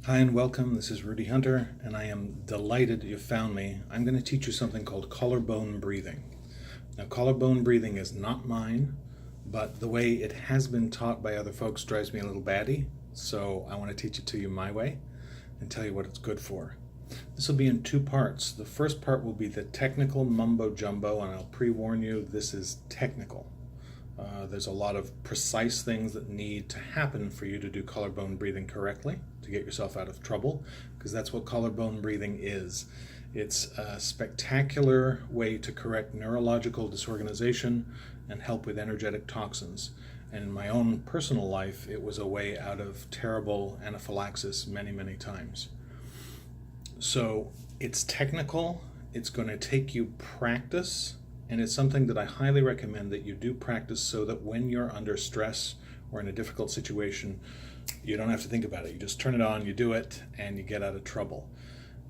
Hi and welcome. This is Rudy Hunter, and I am delighted you found me. I'm going to teach you something called collarbone breathing. Now, collarbone breathing is not mine, but the way it has been taught by other folks drives me a little batty, so I want to teach it to you my way and tell you what it's good for. This will be in two parts. The first part will be the technical mumbo jumbo, and I'll pre-warn you, this is technical. There's a lot of precise things that need to happen for you to do collarbone breathing correctly, to get yourself out of trouble, because that's what collarbone breathing is. It's a spectacular way to correct neurological disorganization and help with energetic toxins. And in my own personal life, it was a way out of terrible anaphylaxis many, many times. So it's technical, it's going to take you practice, and it's something that I highly recommend that you do practice so that when you're under stress or in a difficult situation, you don't have to think about it. You just turn it on, you do it, and you get out of trouble.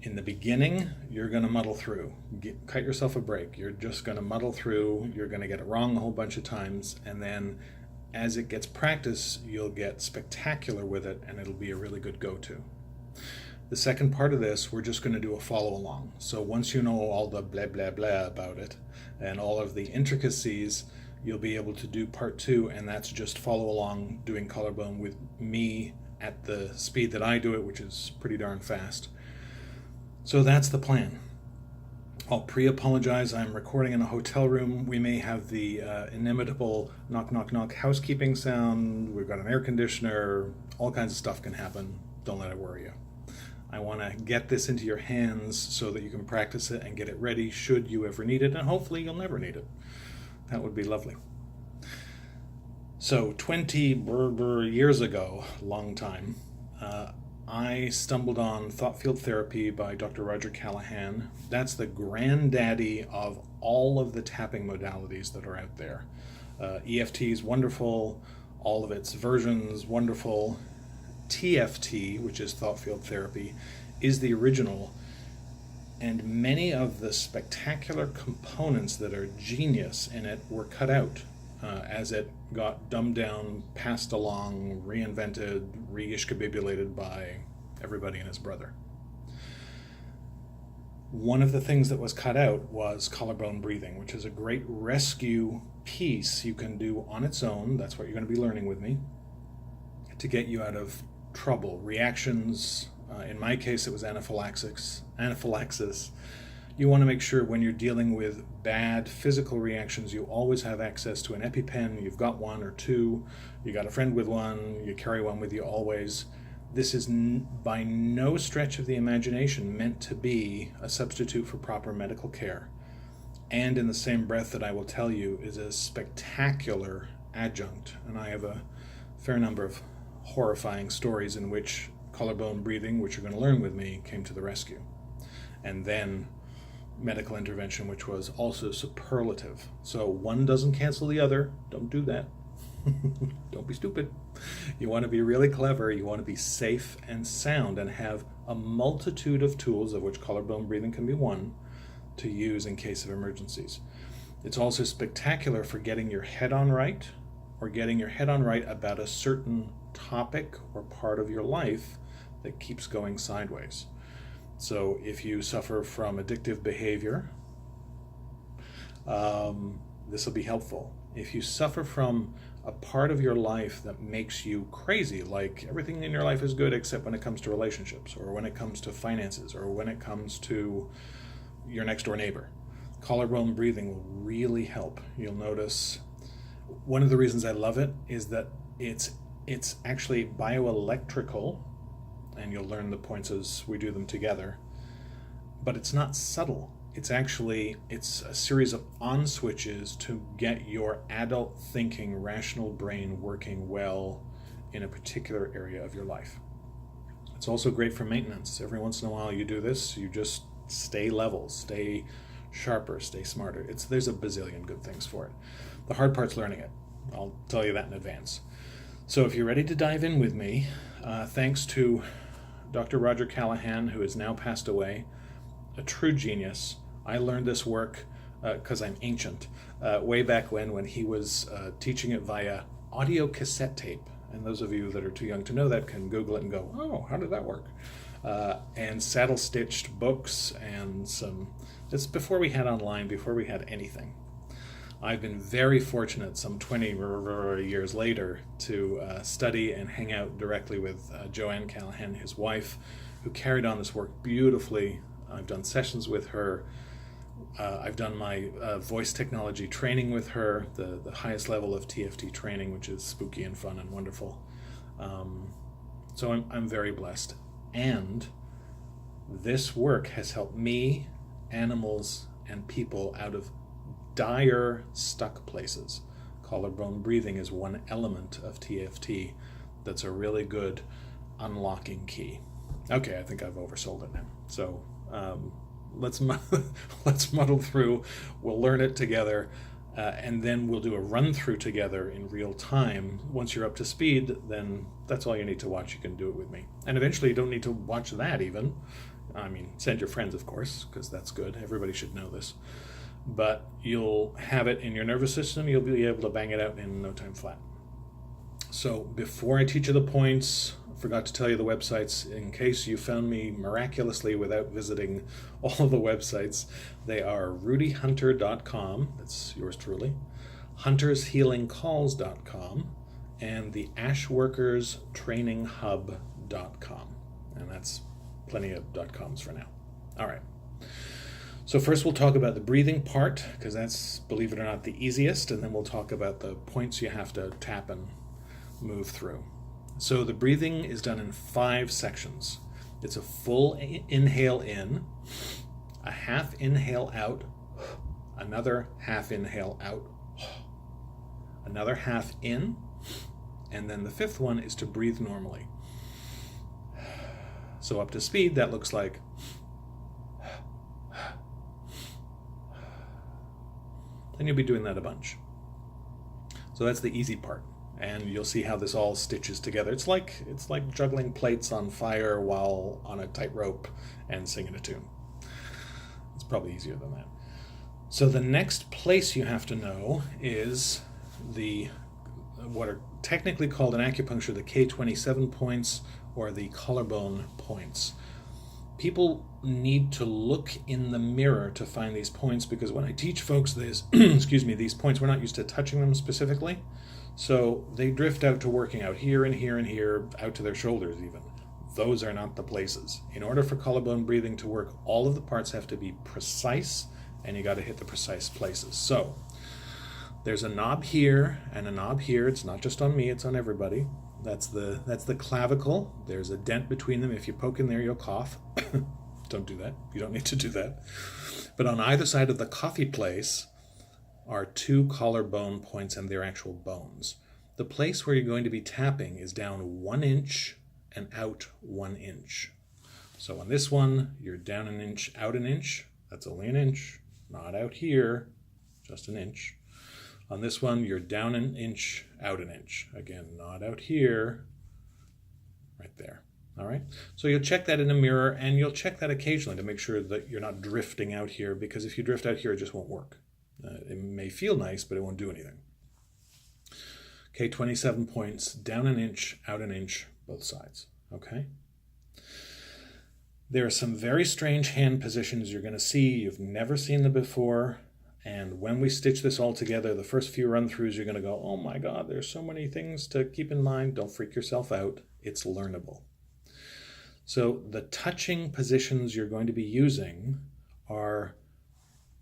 In the beginning, you're going to muddle through. Cut yourself a break. You're just going to muddle through. You're going to get it wrong a whole bunch of times, and then as it gets practice, you'll get spectacular with it, and it'll be a really good go-to. The second part of this, we're just going to do a follow along. So once you know all the blah, blah, blah about it and all of the intricacies, you'll be able to do part two, and that's just follow along doing collarbone with me at the speed that I do it, which is pretty darn fast. So that's the plan. I'll pre-apologize. I'm recording in a hotel room. We may have the inimitable knock, knock, knock housekeeping sound. We've got an air conditioner. All kinds of stuff can happen. Don't let it worry you. I want to get this into your hands so that you can practice it and get it ready should you ever need it, and hopefully you'll never need it. That would be lovely. So 20 years ago, long time, I stumbled on thought field therapy by Dr. Roger Callahan. That's the granddaddy of all of the tapping modalities that are out there. EFT is wonderful, all of its versions wonderful. TFT, which is thought field therapy, is the original, and many of the spectacular components that are genius in it were cut out as it got dumbed down, passed along, reinvented, re-ishkabibulated by everybody and his brother. One of the things that was cut out was collarbone breathing, which is a great rescue piece you can do on its own. That's what you're going to be learning with me, to get you out of trouble, reactions. In my case, it was anaphylaxis. You want to make sure when you're dealing with bad physical reactions, you always have access to an EpiPen. You've got one or two. You got a friend with one. You carry one with you always. This is by no stretch of the imagination meant to be a substitute for proper medical care. And in the same breath that I will tell you is a spectacular adjunct. And I have a fair number of horrifying stories in which collarbone breathing, which you're going to learn with me, came to the rescue. And then medical intervention, which was also superlative. So one doesn't cancel the other. Don't do that. Don't be stupid. You want to be really clever. You want to be safe and sound and have a multitude of tools, of which collarbone breathing can be one, to use in case of emergencies. It's also spectacular for getting your head on right, or getting your head on right about a certain topic or part of your life that keeps going sideways. So if you suffer from addictive behavior, this will be helpful. If you suffer from a part of your life that makes you crazy, like everything in your life is good except when it comes to relationships, or when it comes to finances, or when it comes to your next door neighbor, collarbone breathing will really help. You'll notice one of the reasons I love it is that it's actually bioelectrical, and you'll learn the points as we do them together, but it's not subtle. It's a series of on switches to get your adult thinking, rational brain working well in a particular area of your life. It's also great for maintenance. Every once in a while you do this, you just stay level, stay sharper, stay smarter. There's a bazillion good things for it. The hard part's learning it. I'll tell you that in advance. So if you're ready to dive in with me, thanks to Dr. Roger Callahan, who has now passed away, a true genius. I learned this work because I'm ancient, way back when he was teaching it via audio cassette tape. And those of you that are too young to know that can Google it and go, oh, how did that work? And saddle stitched books and this before we had online, before we had anything. I've been very fortunate some 20 years later to study and hang out directly with Joanne Callahan, his wife, who carried on this work beautifully. I've done sessions with her. I've done my voice technology training with her, the highest level of TFT training, which is spooky and fun and wonderful. So I'm very blessed. And this work has helped me, animals, and people out of dire stuck places. Collarbone breathing is one element of TFT that's a really good unlocking key. Okay, I think I've oversold it now. So let's muddle through. We'll learn it together, and then we'll do a run through together in real time. Once you're up to speed, then that's all you need to watch. You can do it with me. And eventually you don't need to watch that even. I mean, send your friends, of course, because that's good. Everybody should know this. But you'll have it in your nervous system. You'll be able to bang it out in no time flat. So before I teach you the points, I forgot to tell you the websites in case you found me miraculously without visiting all of the websites. They are rudyhunter.com, that's yours truly, huntershealingcalls.com, and the ashworkerstraininghub.com. And that's plenty of .coms for now. All right. So first we'll talk about the breathing part, because that's, believe it or not, the easiest, and then we'll talk about the points you have to tap and move through. So the breathing is done in 5 sections. It's a full inhale in, a half inhale out, another half inhale out, another half in, and then the 5th one is to breathe normally. So up to speed, that looks like then you'll be doing that a bunch. So that's the easy part. And you'll see how this all stitches together. It's like juggling plates on fire while on a tightrope and singing a tune. It's probably easier than that. So the next place you have to know is what are technically called in acupuncture the K27 points or the collarbone points. People need to look in the mirror to find these points, because when I teach folks this, these points, we're not used to touching them specifically. So they drift out to working out here and here and here, out to their shoulders even. Those are not the places. In order for collarbone breathing to work, all of the parts have to be precise, and you got to hit the precise places. So there's a knob here and a knob here. It's not just on me, it's on everybody. That's the clavicle. There's a dent between them. If you poke in there, you'll cough. Don't do that. You don't need to do that. But on either side of the coffee place are 2 collarbone points and their actual bones. The place where you're going to be tapping is down 1 inch and out 1 inch. So on this one, you're down 1 inch, out 1 inch. That's only 1 inch, not out here, just 1 inch. On this one, you're down 1 inch, out 1 inch. Again, not out here, right there. All right, so you'll check that in a mirror, and you'll check that occasionally to make sure that you're not drifting out here, because if you drift out here, it just won't work. It may feel nice, but it won't do anything. Okay, 27 points, down 1 inch, out 1 inch, both sides, okay? There are some very strange hand positions you're going to see. You've never seen them before. And when we stitch this all together, the first few run-throughs, you're going to go, oh my God, there's so many things to keep in mind. Don't freak yourself out. It's learnable. So the touching positions you're going to be using are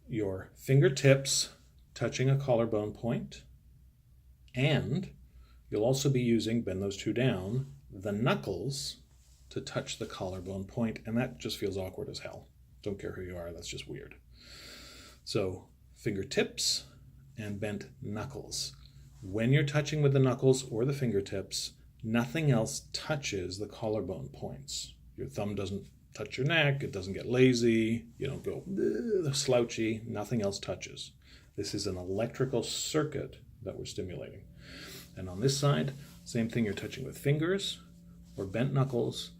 your fingertips touching a collarbone point, and you'll also be using, bend those 2 down, the knuckles to touch the collarbone point, and that just feels awkward as hell. Don't care who you are, that's just weird. So fingertips and bent knuckles. When you're touching with the knuckles or the fingertips, nothing else touches the collarbone points. Your thumb doesn't touch your neck, it doesn't get lazy, you don't go slouchy, nothing else touches. This is an electrical circuit that we're stimulating. And on this side, same thing, you're touching with fingers or bent knuckles,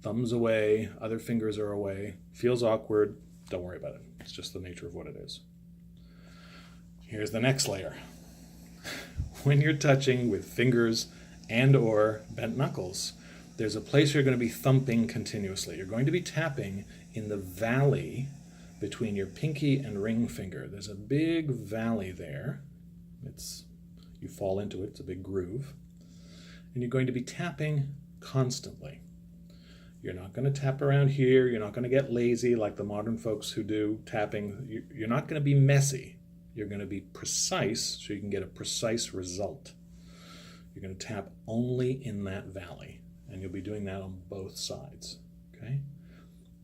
thumbs away, other fingers are away, feels awkward, don't worry about it. It's just the nature of what it is. Here's the next layer. When you're touching with fingers and or bent knuckles. There's a place you're going to be thumping continuously. You're going to be tapping in the valley between your pinky and ring finger. There's a big valley there. You fall into it, it's a big groove. And you're going to be tapping constantly. You're not going to tap around here. You're not going to get lazy like the modern folks who do tapping. You're not going to be messy. You're going to be precise so you can get a precise result. You're going to tap only in that valley, and you'll be doing that on both sides, okay?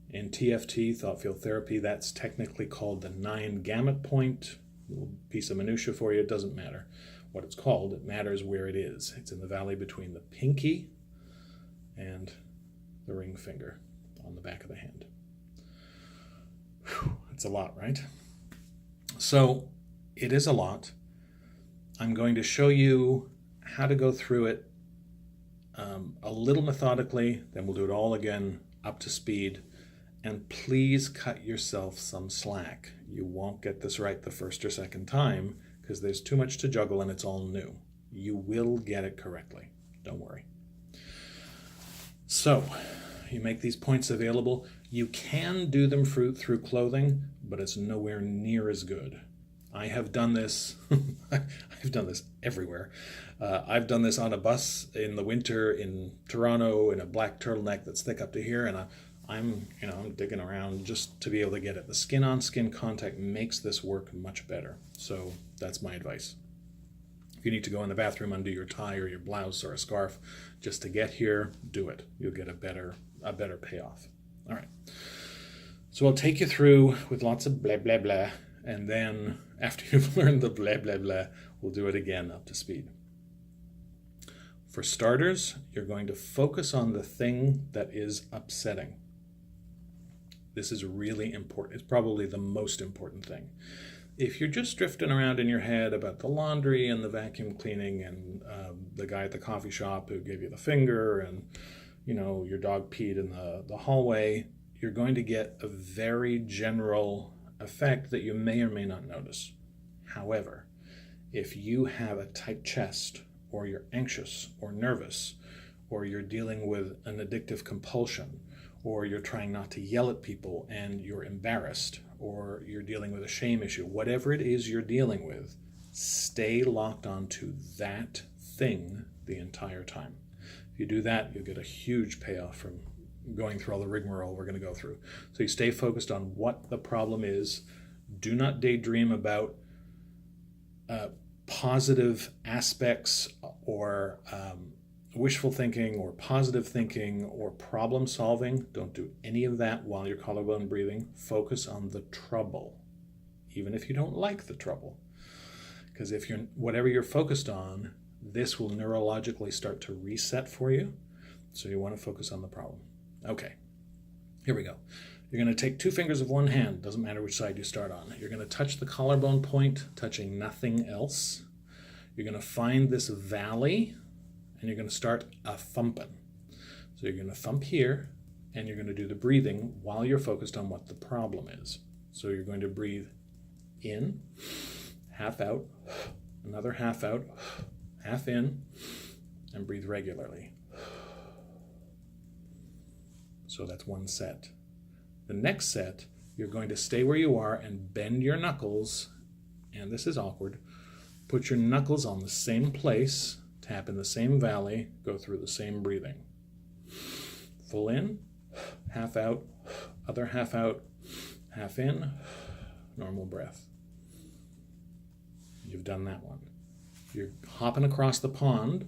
In TFT, thought field therapy, that's technically called the 9 gamut point. A little piece of minutia for you, it doesn't matter what it's called. It matters where it is. It's in the valley between the pinky and the ring finger on the back of the hand. Whew, that's a lot, right? So it is a lot. I'm going to show you how to go through it a little methodically, then we'll do it all again up to speed. And please cut yourself some slack. You won't get this right the first or second time because there's too much to juggle and it's all new. You will get it correctly. Don't worry. So, you make these points available. You can do them through clothing, but it's nowhere near as good. I have done this. I've done this everywhere. I've done this on a bus in the winter in Toronto in a black turtleneck that's thick up to here, and I'm digging around just to be able to get it. The skin-on-skin contact makes this work much better. So that's my advice. If you need to go in the bathroom, undo your tie or your blouse or a scarf just to get here, do it. You'll get a better payoff. All right. So I'll take you through with lots of blah, blah, blah. And then after you've learned the blah, blah, blah, we'll do it again up to speed. For starters, you're going to focus on the thing that is upsetting. This is really important. It's probably the most important thing. If you're just drifting around in your head about the laundry and the vacuum cleaning and the guy at the coffee shop who gave you the finger and your dog peed in the hallway, you're going to get a very general effect that you may or may not notice. However, if you have a tight chest, or you're anxious or nervous, or you're dealing with an addictive compulsion, or you're trying not to yell at people and you're embarrassed, or you're dealing with a shame issue, whatever it is you're dealing with, stay locked onto that thing the entire time. If you do that, you'll get a huge payoff from going through all the rigmarole we're going to go through. So you stay focused on what the problem is. Do not daydream about positive aspects or wishful thinking or positive thinking or problem solving. Don't do any of that while you're collarbone breathing. Focus on the trouble, even if you don't like the trouble. Because if whatever you're focused on, this will neurologically start to reset for you. So you want to focus on the problem. Okay, here we go. You're going to take 2 fingers of one hand, doesn't matter which side you start on. You're going to touch the collarbone point, touching nothing else. You're going to find this valley, and you're going to start a thumping. So you're going to thump here, and you're going to do the breathing while you're focused on what the problem is. So you're going to breathe in, half out, another half out, half in, and breathe regularly. So that's one set. The next set, you're going to stay where you are and bend your knuckles, and this is awkward. Put your knuckles on the same place, tap in the same valley, go through the same breathing. Full in, half out, other half out, half in, normal breath. You've done that one. You're hopping across the pond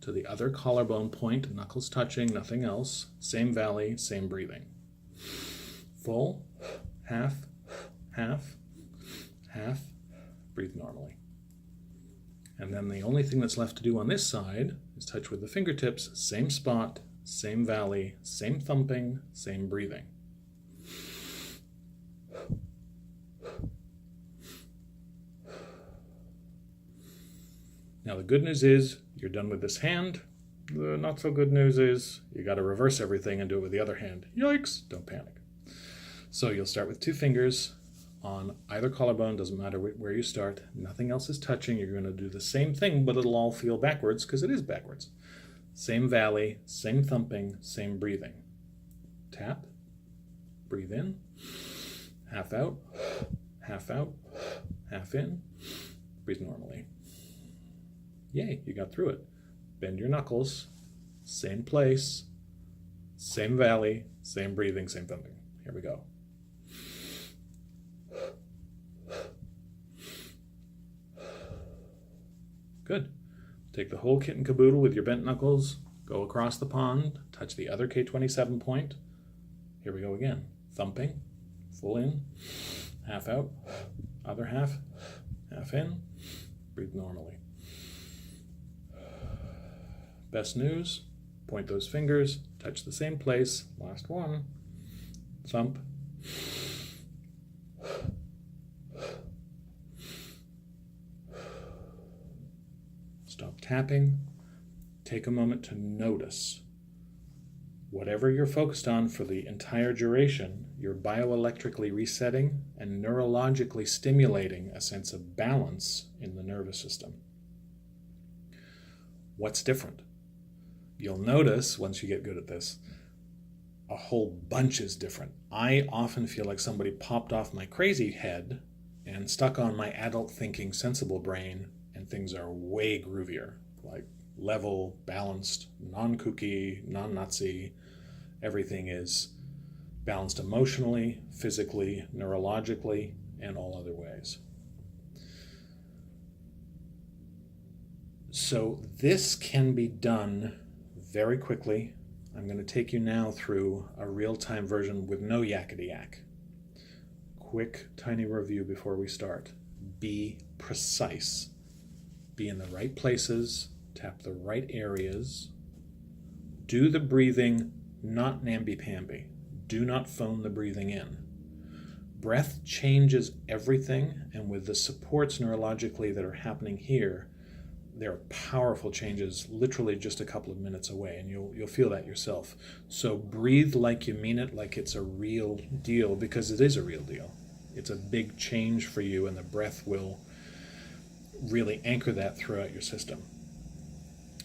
to the other collarbone point, knuckles touching, nothing else. Same valley, same breathing. Full, half, half, half, breathe normally. And then the only thing that's left to do on this side is touch with the fingertips, same spot, same valley, same thumping, same breathing. Now the good news is you're done with this hand. The not so good news is you got to reverse everything and do it with the other hand. Yikes, don't panic. So you'll start with 2 fingers on either collarbone, doesn't matter where you start. Nothing else is touching. You're going to do the same thing, but it'll all feel backwards because it is backwards. Same valley, same thumping, same breathing. Tap, breathe in, half out, half out, half in, breathe normally. Yay, you got through it. Bend your knuckles, same place, same valley, same breathing, same thumping. Here we go. Good. Take the whole kit and caboodle with your bent knuckles, go across the pond, touch the other K27 point. Here we go again. Thumping, full in, half out, other half, half in, breathe normally. Best news, point those fingers, touch the same place, last one, thump. Stop tapping. Take a moment to notice. Whatever you're focused on for the entire duration, you're bioelectrically resetting and neurologically stimulating a sense of balance in the nervous system. What's different? You'll notice, once you get good at this, a whole bunch is different. I often feel like somebody popped off my crazy head and stuck on my adult thinking sensible brain, and things are way groovier, like level, balanced, non-kooky, non-nutsy. Everything is balanced emotionally, physically, neurologically, and all other ways. So this can be done very quickly. I'm going to take you now through a real-time version with no yakety yak. Quick, tiny review before we start. Be precise. Be in the right places, tap the right areas. Do the breathing, not namby-pamby. Do not phone the breathing in. Breath changes everything, and with the supports neurologically that are happening here, there are powerful changes literally just a couple of minutes away, and you'll feel that yourself. So breathe like you mean it, like it's a real deal, because it is a real deal. It's a big change for you, and the breath will really anchor that throughout your system.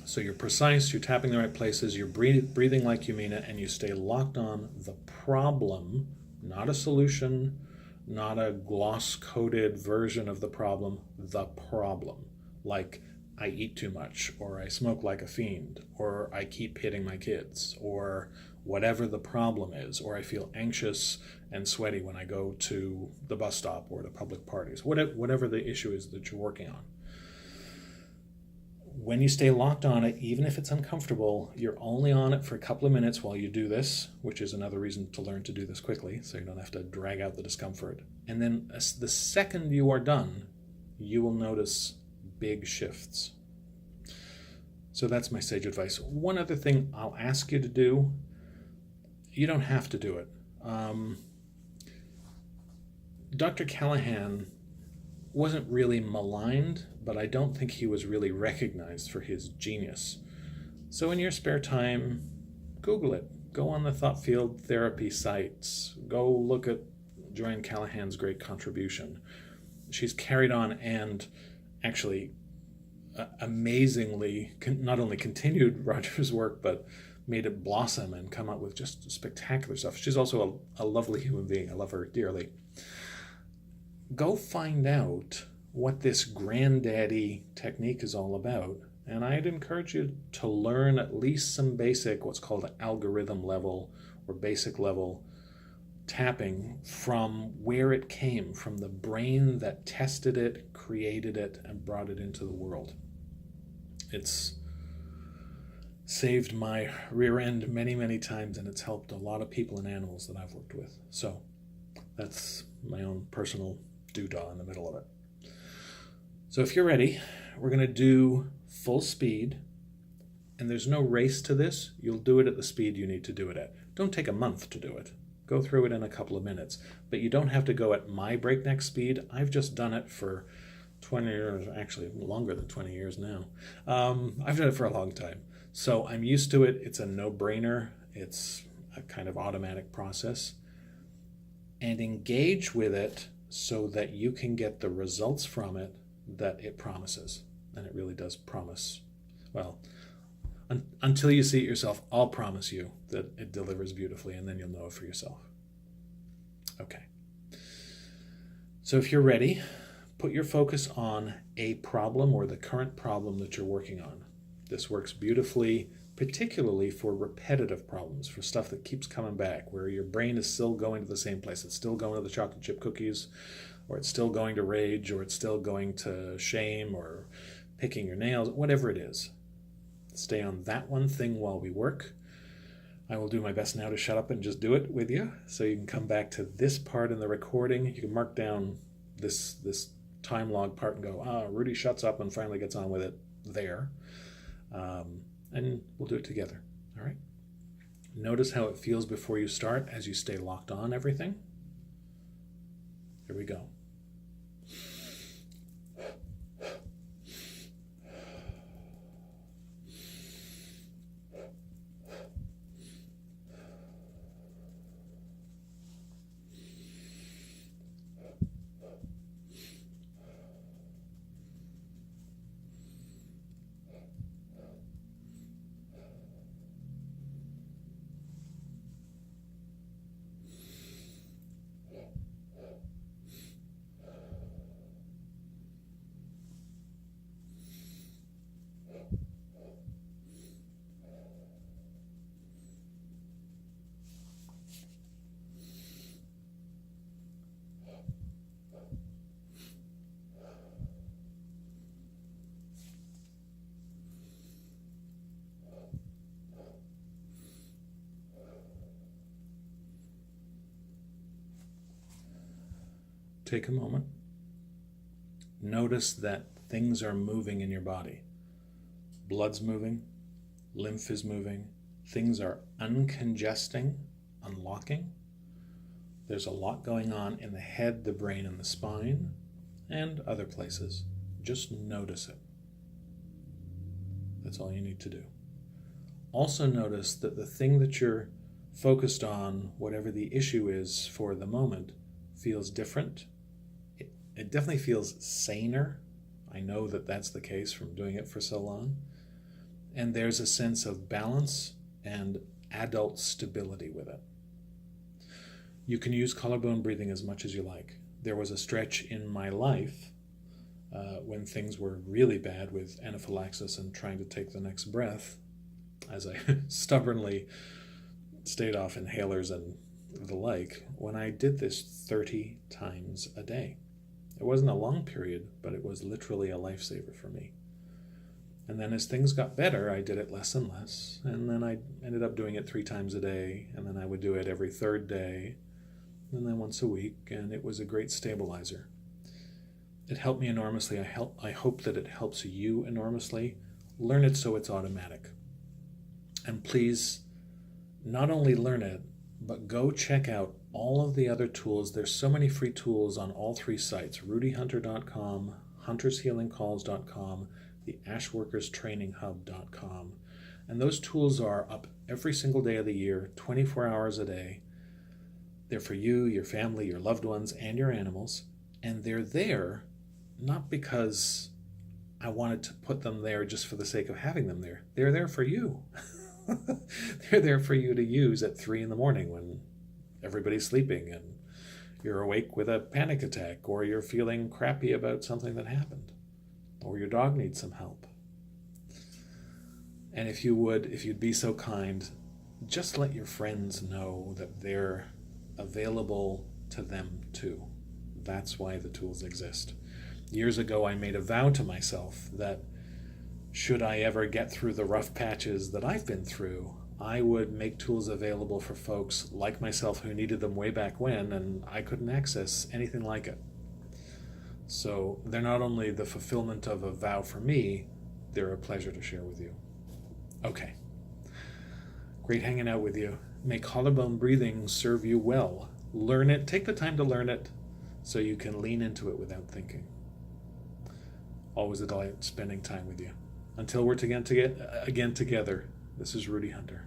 So you're precise, you're tapping the right places, you're breathing like you mean it, and you stay locked on the problem, not a solution, not a gloss-coated version of the problem, the problem. Like, I eat too much, or I smoke like a fiend, or I keep hitting my kids, or whatever the problem is, or I feel anxious and sweaty when I go to the bus stop or to public parties, whatever the issue is that you're working on. When you stay locked on it, even if it's uncomfortable, you're only on it for a couple of minutes while you do this, which is another reason to learn to do this quickly, so you don't have to drag out the discomfort. And then the second you are done, you will notice big shifts. So that's my sage advice. One other thing I'll ask you to do, you don't have to do it. Dr. Callahan wasn't really maligned, but I don't think he was really recognized for his genius. So in your spare time, Google it. Go on the thought field therapy sites. Go look at Joanne Callahan's great contribution. She's carried on and actually amazingly not only continued Roger's work, but made it blossom and come up with just spectacular stuff. She's also a lovely human being. I love her dearly. Go find out what this granddaddy technique is all about, and I'd encourage you to learn at least some basic, what's called algorithm level or basic level tapping from where it came, from the brain that tested it, created it, and brought it into the world. It's saved my rear end many, many times, and it's helped a lot of people and animals that I've worked with. So that's my own personal doodah in the middle of it. So if you're ready, we're going to do full speed, and there's no race to this. You'll do it at the speed you need to do it at. Don't take a month to do it. Go through it in a couple of minutes, but you don't have to go at my breakneck speed. I've just done it for 20 years, actually longer than 20 years now. I've done it for a long time. So I'm used to it. It's a no-brainer. It's a kind of automatic process. And engage with it so that you can get the results from it that it promises. And it really does promise. Well, until you see it yourself, I'll promise you that it delivers beautifully, and then you'll know it for yourself. Okay. So if you're ready, put your focus on a problem or the current problem that you're working on. This works beautifully, particularly for repetitive problems, for stuff that keeps coming back, where your brain is still going to the same place. It's still going to the chocolate chip cookies, or it's still going to rage, or it's still going to shame, or picking your nails, whatever it is. Stay on that one thing while we work. I will do my best now to shut up and just do it with you, so you can come back to this part in the recording. You can mark down this time log part and go, Rudy shuts up and finally gets on with it there. And we'll do it together, all right? Notice how it feels before you start as you stay locked on everything. Here we go. Take a moment. Notice that things are moving in your body. Blood's moving, lymph is moving, things are uncongesting, unlocking. There's a lot going on in the head, the brain, and the spine, and other places. Just notice it. That's all you need to do. Also notice that the thing that you're focused on, whatever the issue is for the moment, feels different. It definitely feels saner. I know that that's the case from doing it for so long. And there's a sense of balance and adult stability with it. You can use collarbone breathing as much as you like. There was a stretch in my life when things were really bad with anaphylaxis and trying to take the next breath, as I stubbornly stayed off inhalers and the like, when I did this 30 times a day. It wasn't a long period, but it was literally a lifesaver for me. And then as things got better, I did it less and less. And then I ended up doing it 3 times a day. And then I would do it every 3rd day. And then once a week. And it was a great stabilizer. It helped me enormously. I hope that it helps you enormously. Learn it so it's automatic. And please, not only learn it, but go check out all of the other tools. There's so many free tools on all 3 sites, rudyhunter.com, huntershealingcalls.com, the ashworkerstrainинghub.com. And those tools are up every single day of the year, 24 hours a day. They're for you, your family, your loved ones, and your animals. And they're there not because I wanted to put them there just for the sake of having them there. They're there for you. They're there for you to use at 3 a.m. when everybody's sleeping and you're awake with a panic attack, or you're feeling crappy about something that happened, or your dog needs some help. And if you'd be so kind, just let your friends know that they're available to them too. That's why the tools exist. Years ago, I made a vow to myself that should I ever get through the rough patches that I've been through, I would make tools available for folks like myself who needed them way back when, and I couldn't access anything like it. So they're not only the fulfillment of a vow for me, they're a pleasure to share with you. Okay. Great hanging out with you. May collarbone breathing serve you well. Learn it. Take the time to learn it so you can lean into it without thinking. Always a delight spending time with you. Until we're again together, this is Rudy Hunter.